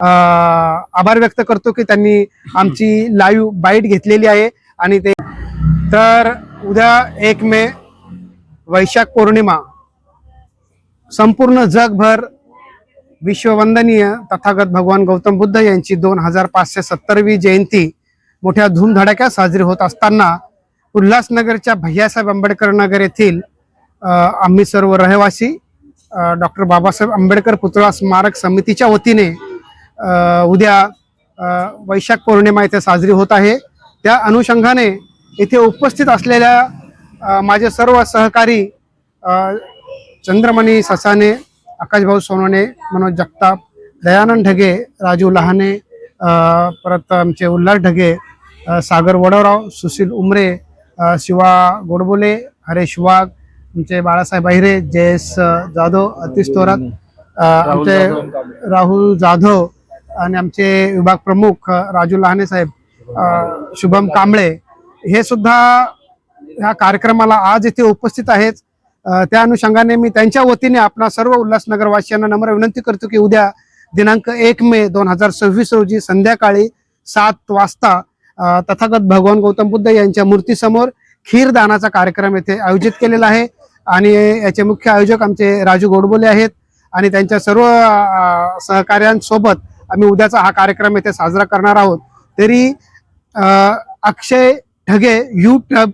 आभार व्यक्त करतो की त्यांनी आमची लाईव्ह बाईट घेतलेली आहे. आणि ते तर उद्या 1 मे वैशाख पौर्णिमा, संपूर्ण जगभर विश्ववंदनीय तथागत भगवान गौतम बुद्ध यांची 2570वी जयंती मोठ्या धूमधडाक्यात साजरी होत असताना उल्हासनगरच्या भैयासाहेब आंबेडकर नगर येथील आम्ही सर्व रहिवासी डॉक्टर बाबासाहेब आंबेडकर पुतळा स्मारक समितीच्या वतीने उद्या वैशाख पौर्णिमा इथे साजरी होत आहे. त्या अनुषंगाने इथे उपस्थित असलेल्या माझे सर्व सहकारी चंद्रमणी ससाने, आकाशभाऊ सोनवणे, मनोज जगताप, दयानंद ढगे, राजू लहाने, परत आमचे उल्हास ढगे, सागर वडवराव, सुशील उमरे, शिवा गोडबोले, हरेश वाघ, आमचे बाळासाहेब अहिरे, जयेश जाधव, अतिश थोरात, आमचे राहुल जाधव आणि आमचे विभाग प्रमुख राजू लहाने साहेब, शुभम कांबळे हे सुद्धा ह्या कार्यक्रमाला आज इथे उपस्थित आहेत. त्या अनुषंगाने मी त्यांच्या वतीने आपणा सर्व उल्हासनगर वासियांना नम्र विनंती करतो की उद्या दिनांक 1 मे 2026 रोजी संध्याकाळी 7 वाजता तथागत भगवान गौतम बुद्ध यांच्या मूर्तीसमोर खीरदानाचा कार्यक्रम येथे आयोजित केलेला आहे. आणि याचे मुख्य आयोजक आमचे राजू गोडबोले आहेत आणि त्यांच्या सर्व सहकाऱ्यांसोबत आम्ही उद्याचा हा कार्यक्रम येथे साजरा करणार आहोत. तरी अक्षय ढगे यूट्यूब